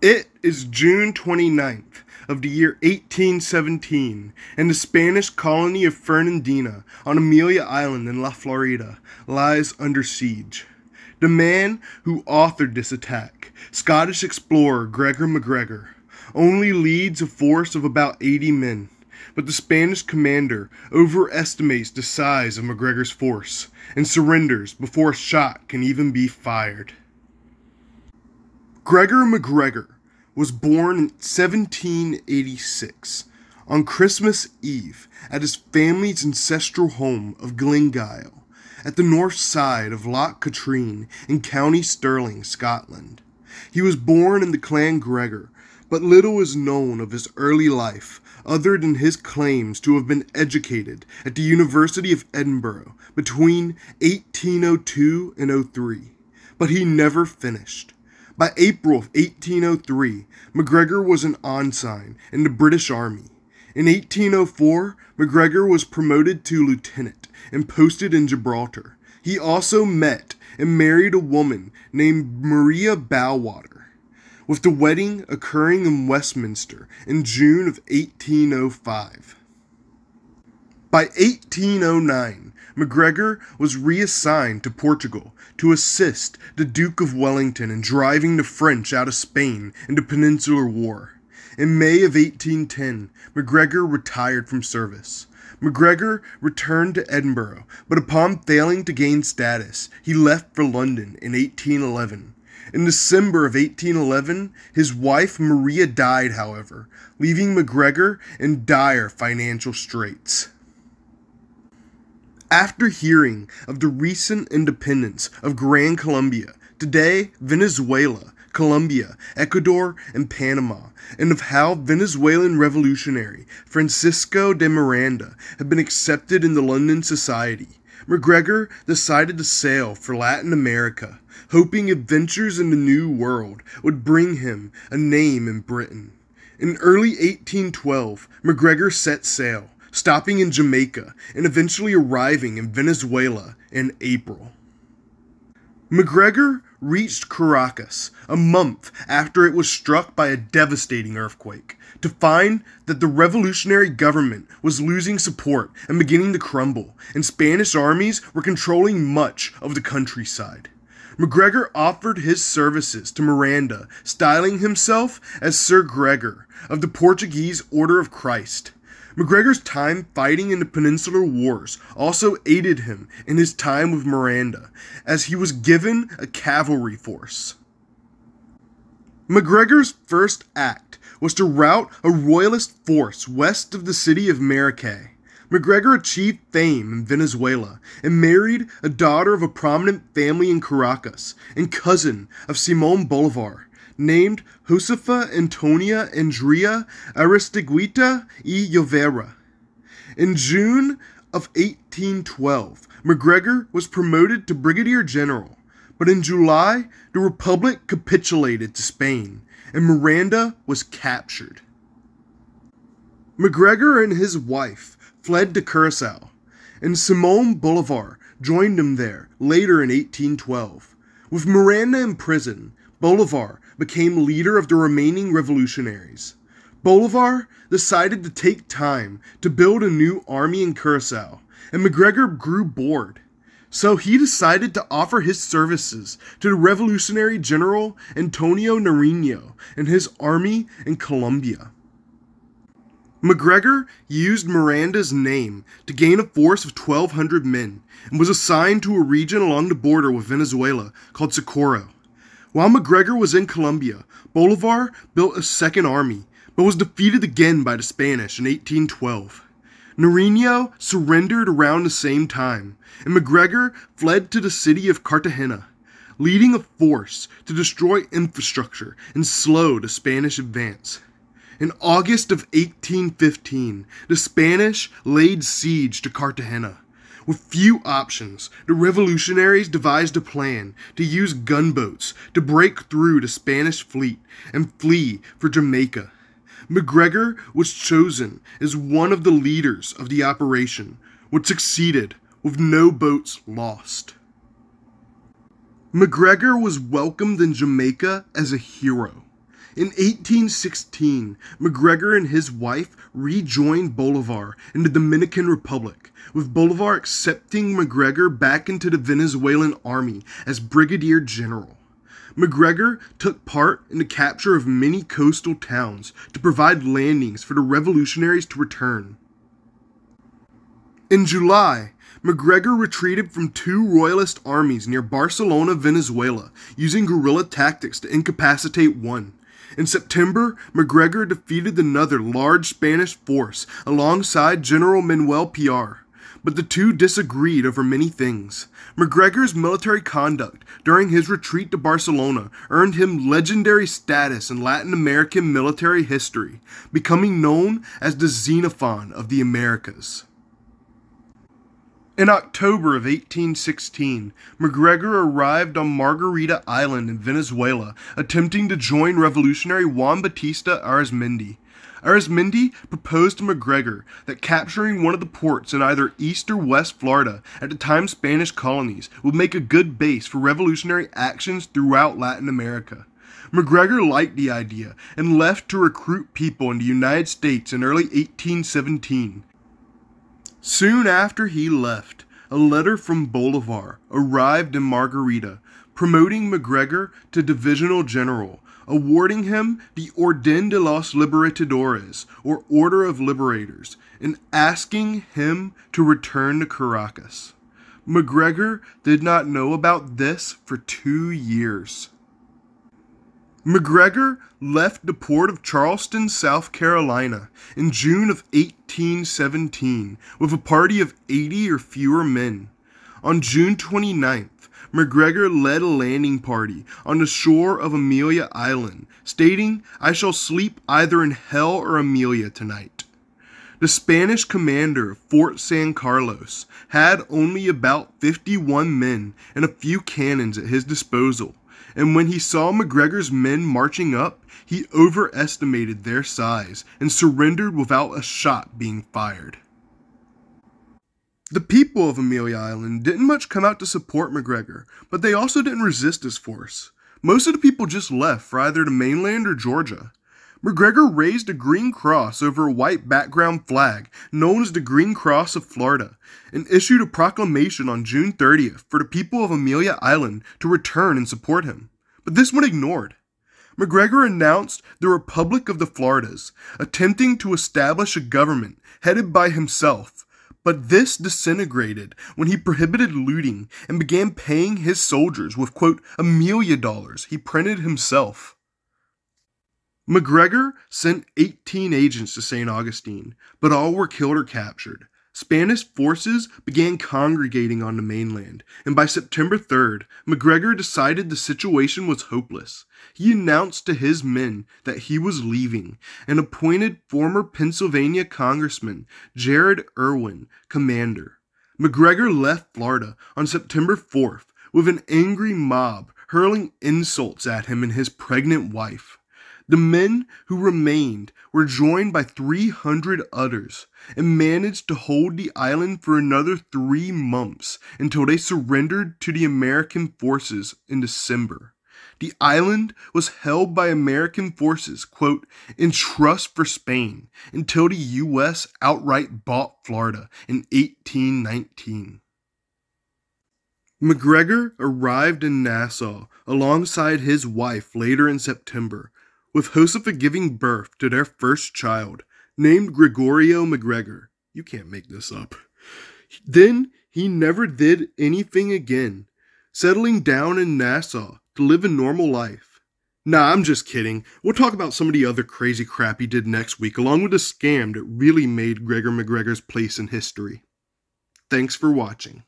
It is June 29th of the year 1817, and the Spanish colony of Fernandina on Amelia Island in La Florida lies under siege. The man who authored this attack, Scottish explorer Gregor Macgregor, only leads a force of about 80 men, but the Spanish commander overestimates the size of Macgregor's force and surrenders before a shot can even be fired. Gregor Macgregor was born in 1786 on Christmas Eve at his family's ancestral home of Glengyle at the north side of Loch Katrine in County Stirling, Scotland. He was born in the Clan Gregor, but little is known of his early life other than his claims to have been educated at the University of Edinburgh between 1802 and 03, but he never finished. By April of 1803, Macgregor was an ensign in the British Army. In 1804, Macgregor was promoted to lieutenant and posted in Gibraltar. He also met and married a woman named Maria Bowater, with the wedding occurring in Westminster in June of 1805. By 1809, Macgregor was reassigned to Portugal to assist the Duke of Wellington in driving the French out of Spain in the Peninsular War. In May of 1810, Macgregor retired from service. Macgregor returned to Edinburgh, but upon failing to gain status, he left for London in 1811. In December of 1811, his wife Maria died, however, leaving Macgregor in dire financial straits. After hearing of the recent independence of Gran Colombia, today Venezuela, Colombia, Ecuador, and Panama, and of how Venezuelan revolutionary Francisco de Miranda had been accepted in the London society, Macgregor decided to sail for Latin America, hoping adventures in the New World would bring him a name in Britain. In early 1812, Macgregor set sail, stopping in Jamaica and eventually arriving in Venezuela in April. Macgregor reached Caracas a month after it was struck by a devastating earthquake, to find that the revolutionary government was losing support and beginning to crumble, and Spanish armies were controlling much of the countryside. Macgregor offered his services to Miranda, styling himself as Sir Gregor of the Portuguese Order of Christ. Macgregor's time fighting in the Peninsular Wars also aided him in his time with Miranda, as he was given a cavalry force. Macgregor's first act was to rout a royalist force west of the city of Maracay. Macgregor achieved fame in Venezuela and married a daughter of a prominent family in Caracas and cousin of Simón Bolívar, named Josefa Antonia Andrea Aristigueta y Llovera. In June of 1812, Macgregor was promoted to brigadier general, but in July, the Republic capitulated to Spain, and Miranda was captured. Macgregor and his wife fled to Curacao, and Simón Bolívar joined him there later in 1812. With Miranda in prison, Bolívar became leader of the remaining revolutionaries. Bolívar decided to take time to build a new army in Curacao, and Macgregor grew bored. So he decided to offer his services to the revolutionary general Antonio Nariño and his army in Colombia. Macgregor used Miranda's name to gain a force of 1,200 men and was assigned to a region along the border with Venezuela called Socorro. While Macgregor was in Colombia, Bolívar built a second army, but was defeated again by the Spanish in 1812. Nariño surrendered around the same time, and Macgregor fled to the city of Cartagena, leading a force to destroy infrastructure and slow the Spanish advance. In August of 1815, the Spanish laid siege to Cartagena. With few options, the revolutionaries devised a plan to use gunboats to break through the Spanish fleet and flee for Jamaica. Macgregor was chosen as one of the leaders of the operation, which succeeded with no boats lost. Macgregor was welcomed in Jamaica as a hero. In 1816, Macgregor and his wife rejoined Bolivar in the Dominican Republic, with Bolivar accepting Macgregor back into the Venezuelan army as brigadier general. Macgregor took part in the capture of many coastal towns to provide landings for the revolutionaries to return. In July, Macgregor retreated from two royalist armies near Barcelona, Venezuela, using guerrilla tactics to incapacitate one. In September, Macgregor defeated another large Spanish force alongside General Manuel Piar, but the two disagreed over many things. Macgregor's military conduct during his retreat to Barcelona earned him legendary status in Latin American military history, becoming known as the Xenophon of the Americas. In October of 1816, Macgregor arrived on Margarita Island in Venezuela, attempting to join revolutionary Juan Bautista Arizmendi. Arizmendi proposed to Macgregor that capturing one of the ports in either East or West Florida, at the time Spanish colonies, would make a good base for revolutionary actions throughout Latin America. Macgregor liked the idea and left to recruit people in the United States in early 1817. Soon after he left, a letter from Bolivar arrived in Margarita, promoting Macgregor to divisional general, awarding him the Orden de los Libertadores, or Order of Liberators, and asking him to return to Caracas. Macgregor did not know about this for 2 years. Macgregor left the port of Charleston, South Carolina, in June of 1817 with a party of 80 or fewer men. On June 29th, Macgregor led a landing party on the shore of Amelia Island, stating, "I shall sleep either in hell or Amelia tonight." The Spanish commander of Fort San Carlos had only about 51 men and a few cannons at his disposal, and when he saw Macgregor's men marching up, he overestimated their size and surrendered without a shot being fired. The people of Amelia Island didn't much come out to support Macgregor, but they also didn't resist his force. Most of the people just left for either the mainland or Georgia. Macgregor raised a green cross over a white background flag known as the Green Cross of Florida, and issued a proclamation on June 30th for the people of Amelia Island to return and support him. But this went ignored. Macgregor announced the Republic of the Floridas, attempting to establish a government headed by himself, but this disintegrated when he prohibited looting and began paying his soldiers with, quote, Amelia dollars he printed himself. Macgregor sent 18 agents to St. Augustine, but all were killed or captured. Spanish forces began congregating on the mainland, and by September 3rd, Macgregor decided the situation was hopeless. He announced to his men that he was leaving, and appointed former Pennsylvania Congressman Jared Irwin commander. Macgregor left Florida on September 4th with an angry mob hurling insults at him and his pregnant wife. The men who remained were joined by 300 others and managed to hold the island for another 3 months until they surrendered to the American forces in December. The island was held by American forces, quote, in trust for Spain until the U.S. outright bought Florida in 1819. Macgregor arrived in Nassau alongside his wife later in September, with Josepha giving birth to their first child, named Gregorio Macgregor. You can't make this up. Then he never did anything again, settling down in Nassau to live a normal life. Nah, I'm just kidding. We'll talk about some of the other crazy crap he did next week, along with a scam that really made Gregor Macgregor's place in history. Thanks for watching.